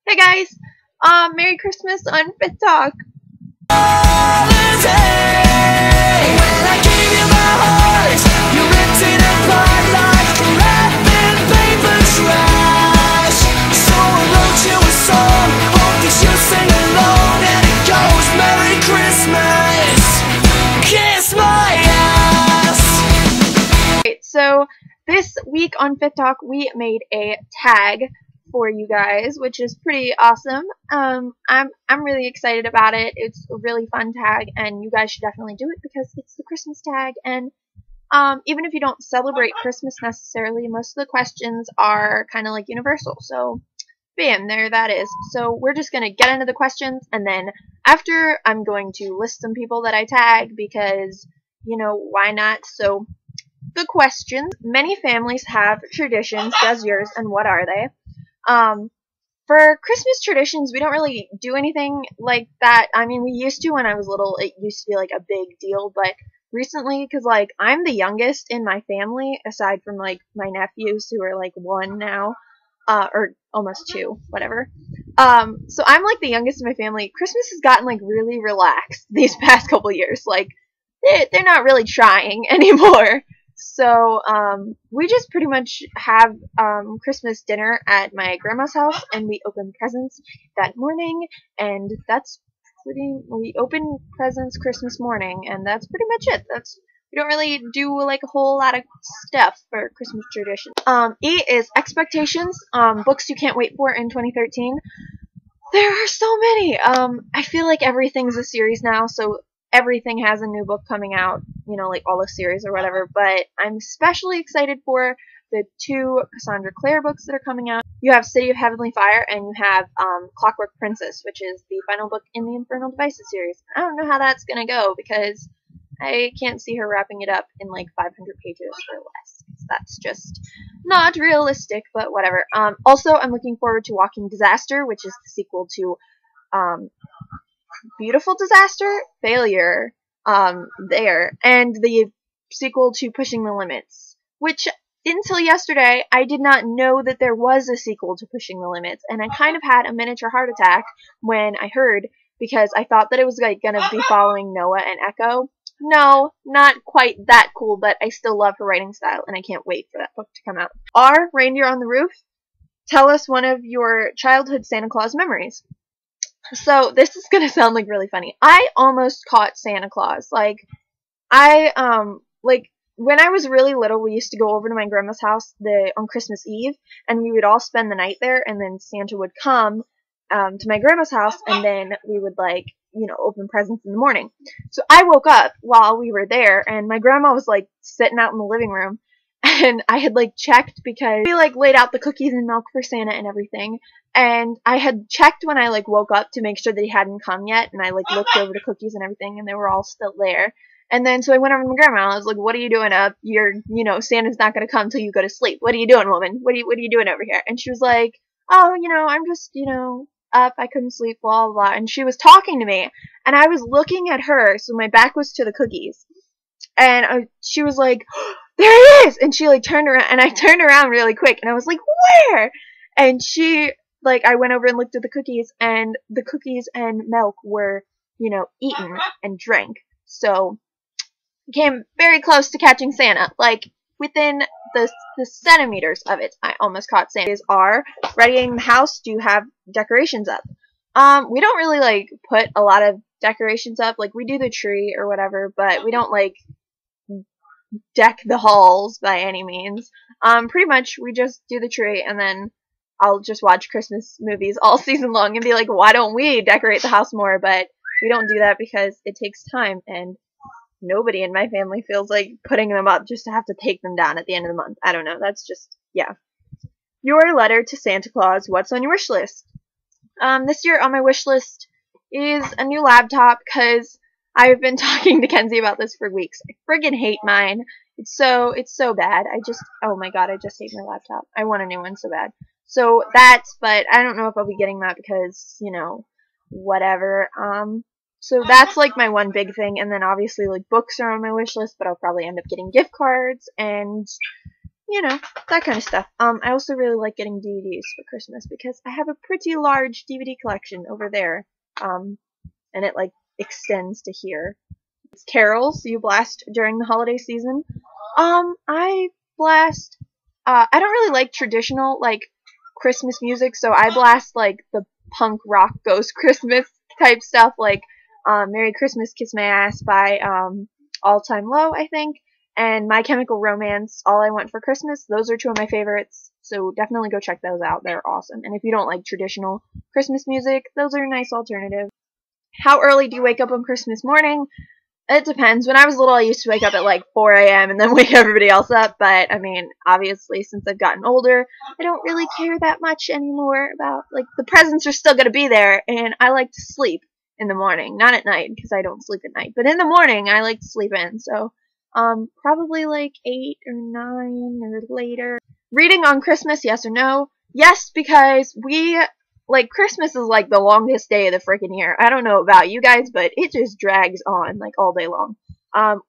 Hey guys, Merry Christmas on FifthTalk. So this week on FifthTalk we made a tag for you guys, which is pretty awesome. I'm really excited about it. It's a really fun tag, and you guys should definitely do it because it's the Christmas tag. And even if you don't celebrate Christmas necessarily, most of the questions are kind of like universal. So, bam, there that is. So we're just gonna get into the questions, and then after I'm going to list some people that I tag because why not? So the questions. Many families have traditions. Does yours? And what are they? For Christmas traditions, we don't really do anything like that. I mean, we used to when I was little. It used to be like a big deal, but recently, because like I'm the youngest in my family, aside from like my nephews who are like 1 now, or almost 2, whatever. So I'm like the youngest in my family. Christmas has gotten like really relaxed these past couple years. Like they're not really trying anymore. So, we just pretty much have, Christmas dinner at my grandma's house, and we open presents that morning, and we open presents Christmas morning, and that's pretty much it. We don't really do, like, a whole lot of stuff for Christmas tradition. E is expectations, books you can't wait for in 2013. There are so many! I feel like everything's a series now, so everything has a new book coming out, like all the series or whatever, but I'm especially excited for the 2 Cassandra Clare books that are coming out. You have City of Heavenly Fire, and you have Clockwork Princess, which is the final book in the Infernal Devices series. I don't know how that's gonna go, because I can't see her wrapping it up in like 500 pages or less. That's just not realistic, but whatever. Also, I'm looking forward to Walking Disaster, which is the sequel to Beautiful Disaster, Failure, there, and the sequel to Pushing the Limits, which until yesterday I did not know that there was a sequel to Pushing the Limits, and I kind of had a miniature heart attack when I heard, because I thought that it was like gonna be following Noah and Echo. No, not quite that cool, but I still love her writing style, and I can't wait for that book to come out. R. Reindeer on the Roof, tell us one of your childhood Santa Claus memories. So, this is gonna sound like really funny. I almost caught Santa Claus. Like, when I was really little, we used to go over to my grandma's house on Christmas Eve, and we would all spend the night there, and then Santa would come, to my grandma's house, and then we would, open presents in the morning. So, I woke up while we were there, and my grandma was, sitting out in the living room, and I had, checked because we, laid out the cookies and milk for Santa and everything. And I had checked when I, woke up to make sure that he hadn't come yet. And I, looked over the cookies and everything, and they were all still there. And then, so I went over to my grandma, and I was like, what are you doing up? Santa's not gonna come till you go to sleep. What are you doing, woman? What are you doing over here? And she was like, oh, I'm just, up. I couldn't sleep, blah, blah, blah. And she was talking to me. And I was looking at her, so my back was to the cookies. And she was like, oh, there he is! And she, turned around, and I turned around really quick, and I was like, where? And she, I went over and looked at the cookies, and the cookies and milk were, eaten and drank. So, came very close to catching Santa. Within the centimeters of it, I almost caught Santa. Are readying the house. Do you have decorations up? We don't really, put a lot of decorations up. We do the tree or whatever, but we don't, deck the halls by any means. Pretty much we just do the tree, and then I'll just watch Christmas movies all season long and be like, why don't we decorate the house more? But we don't do that because it takes time, and nobody in my family feels like putting them up just to have to take them down at the end of the month. I don't know. That's just, yeah. Your letter to Santa Claus. What's on your wish list? This year on my wish list is a new laptop, because I've been talking to Kenzie about this for weeks. I friggin' hate mine. It's so bad. Oh my god, I just hate my laptop. I want a new one so bad. So but I don't know if I'll be getting that because, whatever. So that's my one big thing, and then obviously books are on my wish list, but I'll probably end up getting gift cards, and you know, that kind of stuff. I also really like getting DVDs for Christmas because I have a pretty large DVD collection over there. And it like extends to here. It's carols you blast during the holiday season. I blast. I don't really like traditional like Christmas music, so I blast like the punk rock ghost Christmas type stuff, like "Merry Christmas, Kiss My Ass" by All Time Low, I think, and My Chemical Romance, "All I Want for Christmas." Those are two of my favorites, so definitely go check those out. They're awesome. And if you don't like traditional Christmas music, those are a nice alternative. How early do you wake up on Christmas morning? It depends. When I was little, I used to wake up at like 4 a.m. and then wake everybody else up. But, I mean, obviously, since I've gotten older, I don't really care that much anymore about, like, the presents are still going to be there. And I like to sleep in the morning. Not at night, because I don't sleep at night. But in the morning, I like to sleep in. So, probably like 8 or 9 or later. Reading on Christmas, yes or no? Yes, because like, Christmas is like the longest day of the freaking year. I don't know about you guys, but it just drags on like all day long.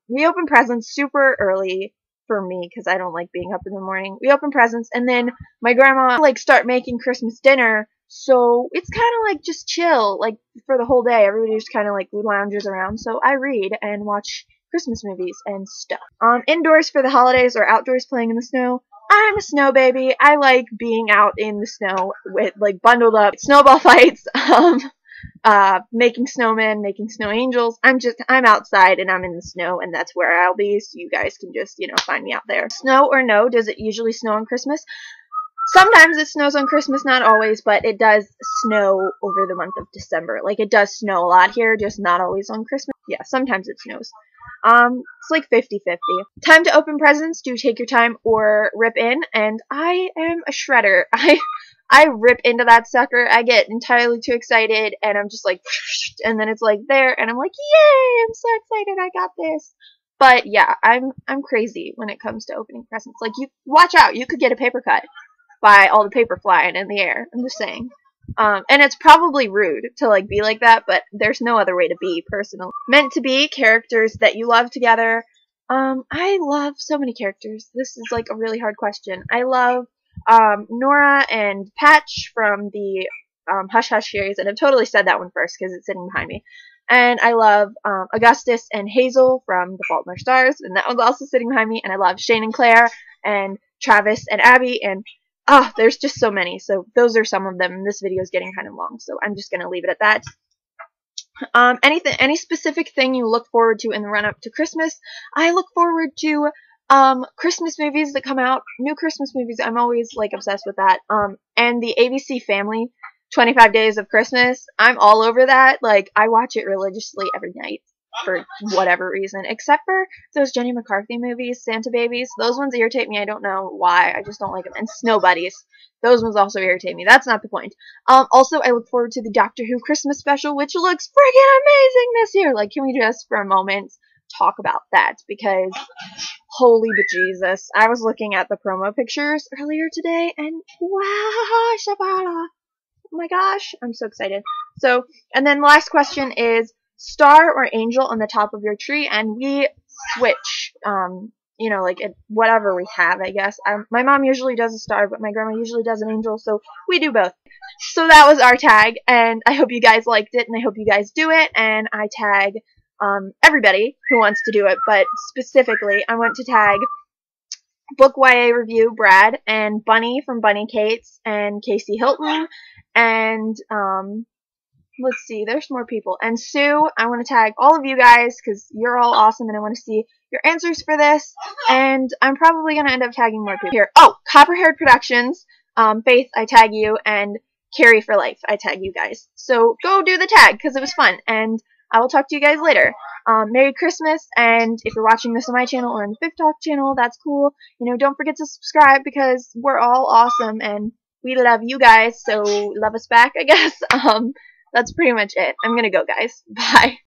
We open presents super early for me because I don't like being up in the morning. We open presents, and then my grandma like start making Christmas dinner, so it's kind of like just chill, like for the whole day. Everybody just kind of like lounges around. So I read and watch Christmas movies and stuff. Indoors for the holidays or outdoors playing in the snow. I'm a snow baby. I like being out in the snow with like bundled up snowball fights, making snowmen, making snow angels. I'm outside and I'm in the snow, and that's where I'll be, so you guys can just, find me out there. Snow or no, does it usually snow on Christmas? Sometimes it snows on Christmas, not always, but it does snow over the month of December. Like, it does snow a lot here, just not always on Christmas. Yeah, sometimes it snows. It's like 50-50. Time to open presents. Do take your time or rip in, and I am a shredder. I rip into that sucker. I get entirely too excited, and I'm just like, and then it's like there, and I'm like, yay! I'm so excited. I got this. But yeah, I'm crazy when it comes to opening presents. Like, you watch out. You could get a paper cut by all the paper flying in the air. I'm just saying. And it's probably rude to like be like that, but there's no other way to be, personally. Meant to be characters that you love together. I love so many characters. This is like a really hard question. I love Nora and Patch from the Hush Hush series, and I've totally said that one first because it's sitting behind me. And I love Augustus and Hazel from The Fault in Our Stars, and that one's also sitting behind me. And I love Shane and Claire and Travis and Abby, and there's just so many. So those are some of them. This video is getting kind of long, so I'm just gonna leave it at that. Any specific thing you look forward to in the run-up to Christmas? I look forward to Christmas movies that come out. New Christmas movies. I'm always like obsessed with that. And the ABC Family 25 Days of Christmas. I'm all over that. Like, I watch it religiously every night for whatever reason, except for those Jenny McCarthy movies, Santa Babies. Those ones irritate me. I don't know why. I just don't like them. And Snow Buddies. Those ones also irritate me. That's not the point. Also, I look forward to the Doctor Who Christmas special, which looks friggin' amazing this year. Like, can we just, for a moment, talk about that? Because, holy bejesus, I was looking at the promo pictures earlier today, and wow, Shabala. Oh my gosh, I'm so excited. So, and then the last question is, star or angel on the top of your tree, and we switch, like whatever we have, I guess. My mom usually does a star, but my grandma usually does an angel, so we do both. So that was our tag, and I hope you guys liked it, and I hope you guys do it, and I tag everybody who wants to do it, but specifically, I want to tag Book YA Review Brad, and Bunny from Bunny Cates, and Casey Hilton, and let's see, there's more people. And Sue, I want to tag all of you guys because you're all awesome and I want to see your answers for this. And I'm probably going to end up tagging more people here. Oh, Copperhaired Productions, Faith, I tag you, and Carrie for Life, I tag you guys. So go do the tag because it was fun. And I will talk to you guys later. Merry Christmas, and if you're watching this on my channel or on the FifthTalk channel, that's cool. Don't forget to subscribe because we're all awesome and we love you guys, so love us back, I guess. That's pretty much it. I'm gonna go, guys. Bye.